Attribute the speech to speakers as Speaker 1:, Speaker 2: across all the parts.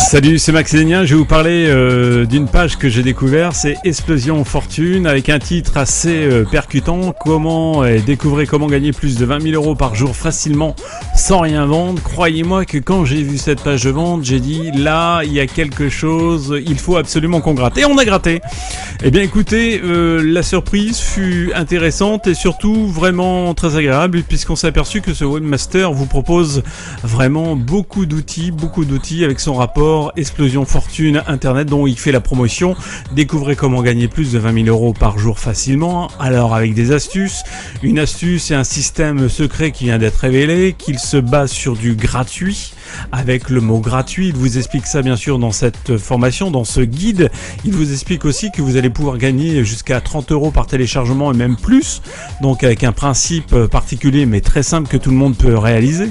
Speaker 1: Salut, c'est Max Lénien. Je vais vous parler d'une page que j'ai découverte, c'est Explosion Fortune, avec un titre assez percutant. Découvrez comment gagner plus de 20 000 euros par jour facilement sans rien vendre. Croyez-moi que quand j'ai vu cette page de vente, j'ai dit là, il y a quelque chose, il faut absolument qu'on gratte. Et on a gratté. Eh bien écoutez, la surprise fut intéressante et surtout vraiment très agréable, puisqu'on s'est aperçu que ce webmaster vous propose vraiment beaucoup d'outils avec son rapport Explosion Fortune Internet dont il fait la promotion. Découvrez comment gagner plus de 20 000 euros par jour facilement. Alors avec des astuces, une astuce et un système secret qui vient d'être révélé, qu'il se base sur du gratuit. Avec le mot gratuit, il vous explique ça bien sûr dans cette formation, dans ce guide. Il vous explique aussi que vous allez pouvoir gagner jusqu'à 30 euros par téléchargement et même plus. Donc avec un principe particulier mais très simple que tout le monde peut réaliser.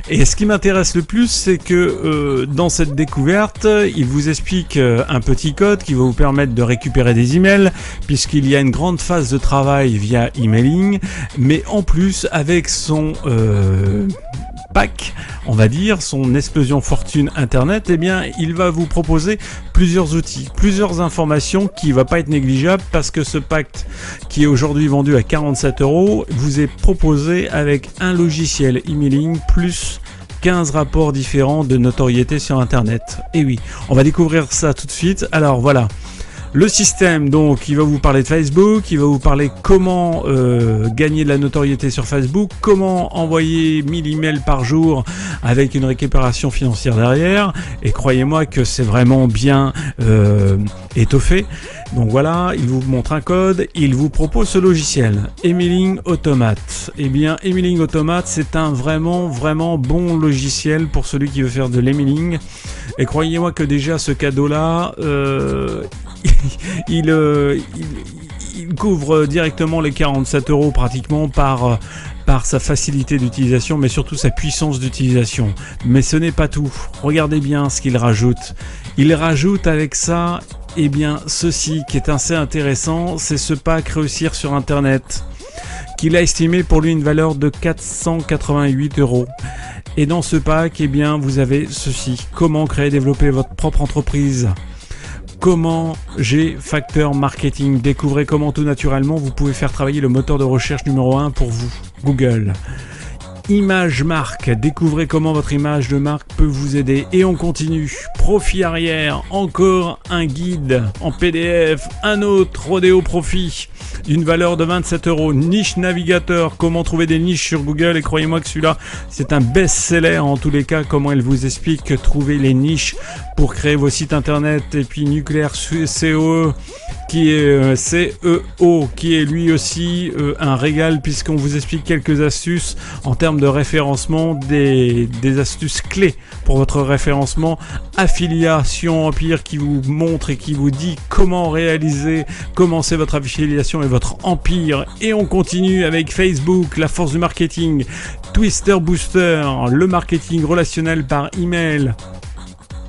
Speaker 1: Et ce qui m'intéresse le plus, c'est que dans cette découverte, il vous explique un petit code qui va vous permettre de récupérer des emails, puisqu'il y a une grande phase de travail via emailing, mais en plus avec son pack, on va dire, son Explosion Fortune Internet, eh bien, il va vous proposer plusieurs outils, plusieurs informations qui va pas être négligeable, parce que ce pack qui est aujourd'hui vendu à 47 euros vous est proposé avec un logiciel emailing plus 15 rapports différents de notoriété sur Internet. Et oui, on va découvrir ça tout de suite. Alors voilà. Le système, donc, il va vous parler de Facebook, il va vous parler comment gagner de la notoriété sur Facebook, comment envoyer 1000 emails par jour avec une récupération financière derrière. Et croyez-moi que c'est vraiment bien étoffé. Donc voilà, il vous montre un code, il vous propose ce logiciel, Emailing Automate. Eh bien, Emailing Automate, c'est un vraiment bon logiciel pour celui qui veut faire de l'emailing. Et croyez-moi que déjà ce cadeau-là, il couvre directement les 47 euros pratiquement par sa facilité d'utilisation, mais surtout sa puissance d'utilisation. Mais ce n'est pas tout. Regardez bien ce qu'il rajoute. Il rajoute avec ça, eh bien, ceci qui est assez intéressant, c'est ce pack Réussir sur Internet, qu'il a estimé pour lui une valeur de 488 euros. Et dans ce pack, eh bien, vous avez ceci. Comment créer et développer votre propre entreprise. Comment G-Factor Marketing. Découvrez comment tout naturellement vous pouvez faire travailler le moteur de recherche numéro 1 pour vous, Google. Image marque, découvrez comment votre image de marque peut vous aider. Et on continue. Profit arrière, encore un guide en PDF, un autre Rodéo Profit d'une valeur de 27 euros. Niche navigateur, comment trouver des niches sur Google. Et croyez-moi que celui-là, c'est un best-seller en tous les cas. Comment elle vous explique trouver les niches pour créer vos sites internet. Et puis Nucléaire CEO, qui est CEO, qui est lui aussi un régal, puisqu'on vous explique quelques astuces en termes de référencement, des astuces clés pour votre référencement. Affiliation Empire, qui vous montre et qui vous dit comment commencer votre affiliation et votre empire. Et on continue avec Facebook, la force du marketing, Twister Booster, le marketing relationnel par email.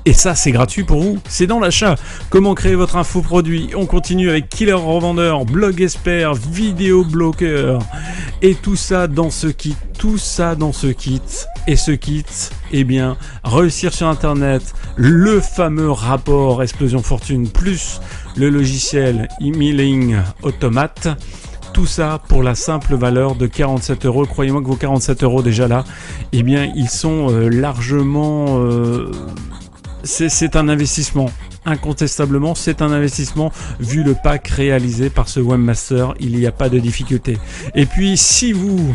Speaker 1: Et ça, c'est gratuit pour vous, c'est dans l'achat. Comment créer votre infoproduit. On continue avec Killer Revendeur, Blog Expert, Vidéo Bloqueur. Et tout ça dans ce kit. Et ce kit, eh bien, Réussir sur Internet, le fameux rapport Explosion Fortune, plus le logiciel Emailing Automate. Tout ça pour la simple valeur de 47 euros. Croyez-moi que vos 47 euros déjà là, eh bien, ils sont largement... C'est un investissement. Incontestablement, c'est un investissement vu le pack réalisé par ce webmaster. Il n'y a pas de difficulté. Et puis, si vous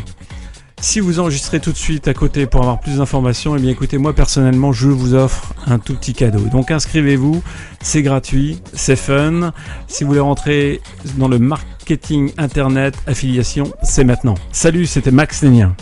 Speaker 1: enregistrez tout de suite à côté pour avoir plus d'informations, eh bien écoutez, moi personnellement, je vous offre un tout petit cadeau. Donc inscrivez-vous, c'est gratuit, c'est fun. Si vous voulez rentrer dans le marketing internet affiliation, c'est maintenant. Salut, c'était Max Lénien.